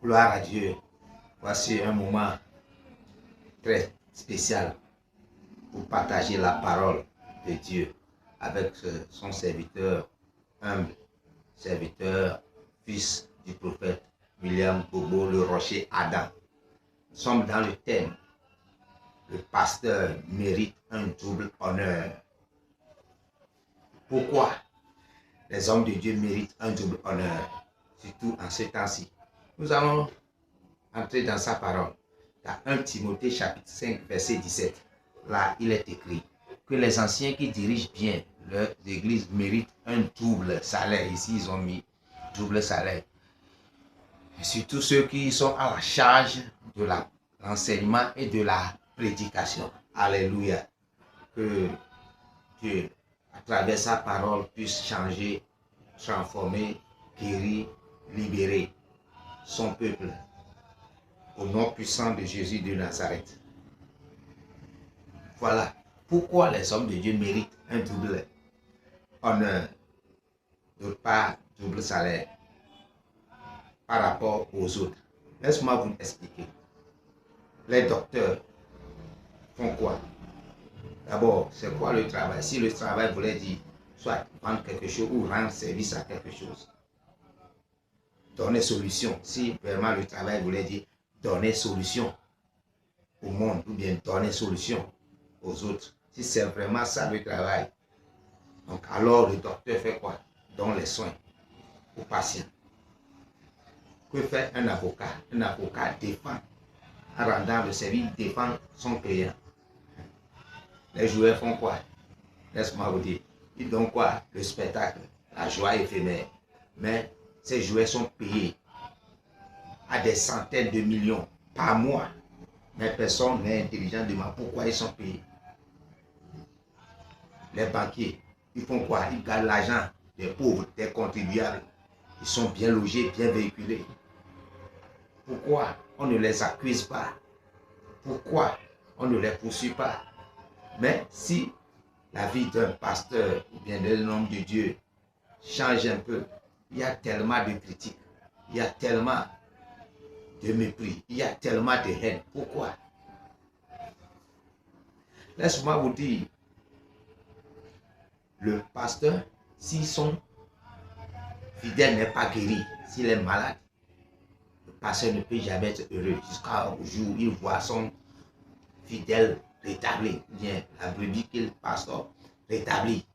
Gloire à Dieu. Voici un moment très spécial pour partager la parole de Dieu avec son serviteur, humble serviteur, fils du prophète William Bobo le Rocher Adam. Nous sommes dans le thème. Le pasteur mérite un double honneur. Pourquoi les hommes de Dieu méritent un double honneur, surtout en ce temps-ci? Nous allons entrer dans sa parole. Dans 1 Timothée chapitre 5 verset 17, là il est écrit que les anciens qui dirigent bien leurs églises méritent un double salaire. Ici ils ont mis double salaire. Et surtout ceux qui sont à la charge de l'enseignement et de la prédication. Alléluia. Que Dieu, à travers sa parole, puisse changer, transformer, guérir, libérer son peuple. Au nom puissant de Jésus de Nazareth. Voilà pourquoi les hommes de Dieu méritent un double honneur, d'autre part double salaire par rapport aux autres. Laisse-moi vous expliquer. Les docteurs font quoi? D'abord, c'est quoi le travail? Si le travail voulait dire soit vendre quelque chose ou rendre service à quelque chose. Donner solution. Si vraiment le travail voulait dire donner solution au monde ou bien donner solution aux autres. Si c'est vraiment ça le travail, donc alors le docteur fait quoi? Donne les soins aux patients. Que fait un avocat? Un avocat défend, en rendant le service, défend son client. Les joueurs font quoi? Laisse-moi vous dire. Ils donnent quoi? Le spectacle, la joie éphémère. Mais ces joueurs sont payés à des centaines de millions par mois. Mais personne n'est intelligent de moi. Pourquoi ils sont payés? Les banquiers, ils font quoi? Ils gardent l'argent des pauvres, des contribuables. Ils sont bien logés, bien véhiculés. Pourquoi on ne les accuse pas? Pourquoi on ne les poursuit pas? Mais si la vie d'un pasteur ou bien d'un homme de Dieu change un peu, il y a tellement de critiques, il y a tellement de mépris, il y a tellement de haine. Pourquoi? Laisse-moi vous dire, le pasteur, si son fidèle n'est pas guéri, s'il est malade, le pasteur ne peut jamais être heureux jusqu'au jour où il voit son fidèle rétabli, bien la brebis qu'il pasteur rétabli.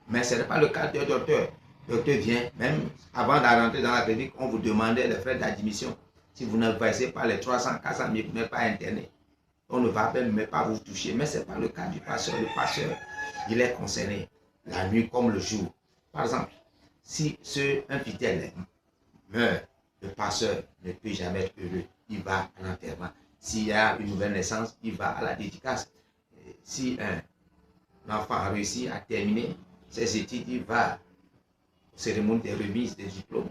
Mais ce n'est pas le cas d'un docteur. Le docteur vient, même avant de rentrer dans la clinique, on vous demandait les frais d'admission. Si vous ne versez pas les 300, 400 000, vous n'êtes pas interné. On ne va même pas vous toucher. Mais ce n'est pas le cas du pasteur. Le pasteur, il est concerné la nuit comme le jour. Par exemple, si un fidèle meurt, le pasteur ne peut jamais être heureux. Il va à l'enterrement. S'il y a une nouvelle naissance, il va à la dédicace. Si un enfant a réussi à terminer ses études, il va aux cérémonies de remise des diplômes.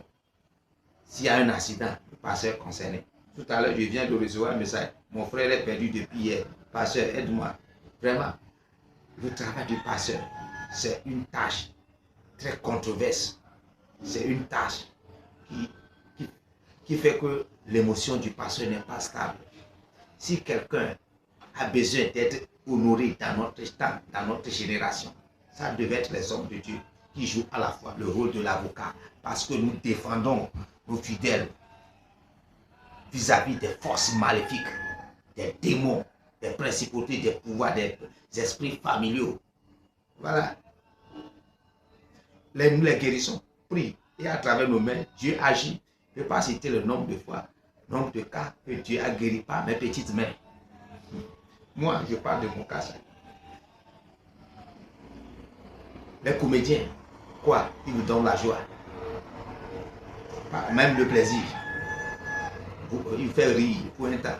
S'il y a un accident, le pasteur est concerné. Tout à l'heure, je viens de recevoir un message. Mon frère est perdu depuis hier. Pasteur, aide-moi. Vraiment, le travail du pasteur, c'est une tâche très controversée. C'est une tâche qui fait que l'émotion du pasteur n'est pas stable. Si quelqu'un a besoin d'être honoré dans notre génération, ça devait être les hommes de Dieu qui jouent à la fois le rôle de l'avocat, parce que nous défendons nos fidèles vis-à-vis des forces maléfiques, des démons, des principautés, des pouvoirs, des esprits familiaux. Voilà. Nous les guérissons, prient, et à travers nos mains, Dieu agit. Je ne peux pas citer le nombre de fois, le nombre de cas que Dieu a guéri par mes petites mains. Moi, je parle de mon cas. Les comédiens, quoi? Ils vous donnent la joie. Même le plaisir. Il fait rire pour un temps.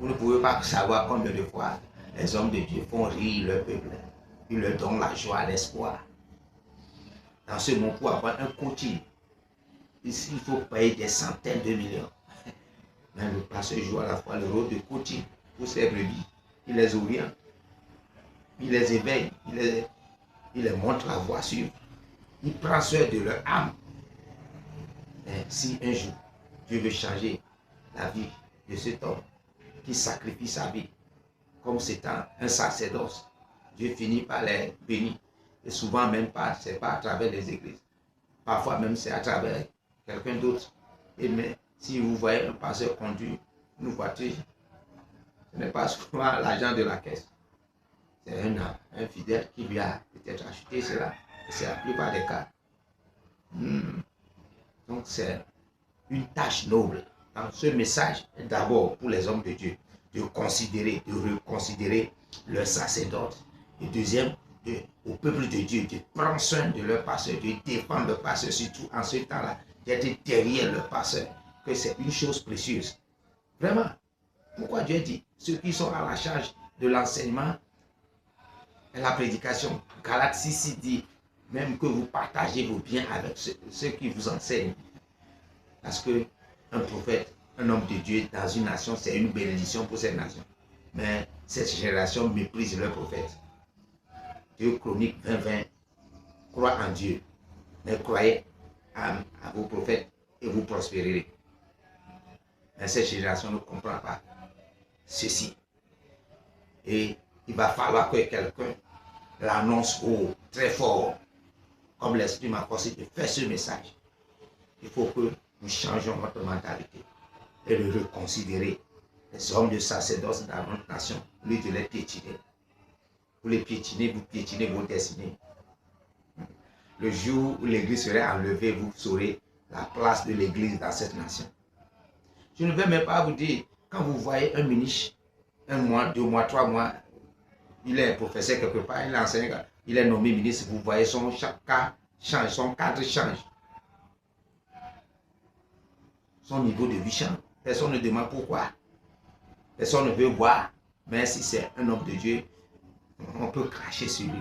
Vous ne pouvez pas savoir combien de fois les hommes de Dieu font rire leur peuple. Ils leur donnent la joie, l'espoir. Dans ce monde, pour avoir un coaching, ici, il faut payer des centaines de millions. Mais le pasteur joue à la fois le rôle de coaching pour ces brebis. Il les oriente, il les éveille, il les montre la voie suivre. Il prend soin de leur âme. Mais si un jour Dieu veut changer la vie de cet homme qui sacrifie sa vie, comme c'est un sacerdoce, Dieu finit par les bénir. Et souvent même pas, c'est pas à travers les églises. Parfois même c'est à travers quelqu'un d'autre. Et mais si vous voyez un pasteur conduire une voiture, ce n'est pas souvent l'agent de la caisse. C'est un fidèle qui lui a peut-être acheté cela. C'est la plupart des cas. Donc c'est une tâche noble. Donc, ce message est d'abord pour les hommes de Dieu, de considérer, de reconsidérer leur sacerdoce. Et deuxième, au peuple de Dieu, de prendre soin de leur pasteur, de défendre le pasteur, surtout en ce temps-là, d'être derrière le pasteur, que c'est une chose précieuse. Vraiment. Pourquoi Dieu dit, ceux qui sont à la charge de l'enseignement et la prédication, Galates 6 dit, même que vous partagez vos biens avec ceux qui vous enseignent. Parce que un prophète, un homme de Dieu dans une nation, c'est une bénédiction pour cette nation. Mais cette génération méprise leur prophète. Dieu Chronique 20:20, crois en Dieu, mais croyez à vos prophètes et vous prospérerez. Mais cette génération ne comprend pas ceci. Et il va falloir que quelqu'un l'annonce haut, très fort, comme l'Esprit m'a forcé de faire ce message. Il faut que nous changeons notre mentalité et de reconsidérer les hommes de sacerdoce dans notre nation, au lieu de les piétiner. Vous les piétinez, vous piétinez vos destinées. Le jour où l'église serait enlevée, vous saurez la place de l'église dans cette nation. Je ne vais même pas vous dire, quand vous voyez un ministre, 1 mois, 2 mois, 3 mois, il est professeur quelque part, il enseigne, il est nommé ministre, vous voyez son cas change, son cadre change. Son niveau de vie change. Personne ne demande pourquoi. Personne ne veut voir. Mais si c'est un homme de Dieu, on peut cracher sur lui.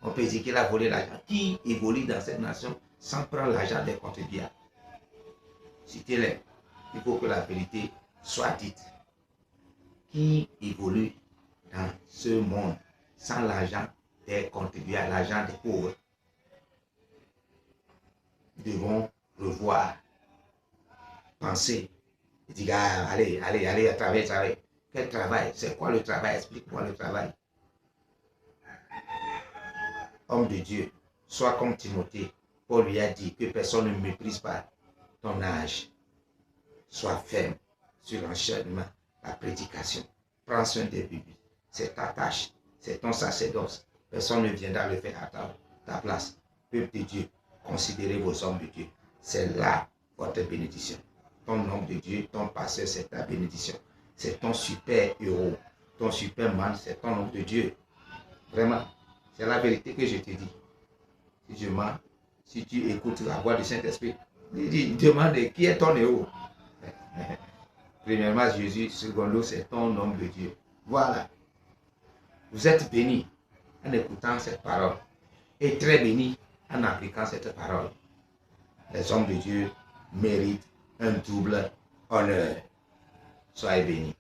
On peut dire qu'il a volé l'argent. Qui évolue dans cette nation sans prendre l'argent des contribuables? Citez-les. Il faut que la vérité soit dite. Qui évolue dans ce monde sans l'argent des contribuables, l'argent des pauvres? Nous devons revoir, penser, et dire, allez, travailler. Quel travail? C'est quoi le travail? Explique-moi le travail. Homme de Dieu, sois comme Timothée. Paul lui a dit que personne ne méprise pas ton âge. Sois ferme sur l'enchaînement, la prédication. Prends soin des bébés. C'est ta tâche, c'est ton sacerdoce. Personne ne viendra le faire à ta place. Peuple de Dieu, considérez vos hommes de Dieu. C'est là votre bénédiction. Ton homme de Dieu, ton pasteur, c'est ta bénédiction. C'est ton super héros. Ton superman, c'est ton homme de Dieu. Vraiment, c'est la vérité que je te dis. Si je mens, si tu écoutes la voix du Saint-Esprit, demande qui est ton héros. Premièrement, Jésus. Secondo, c'est ton homme de Dieu. Voilà. Vous êtes bénis en écoutant cette parole. Et très bénis en appliquant cette parole. Les hommes de Dieu méritent un double honneur. Soyez bénis.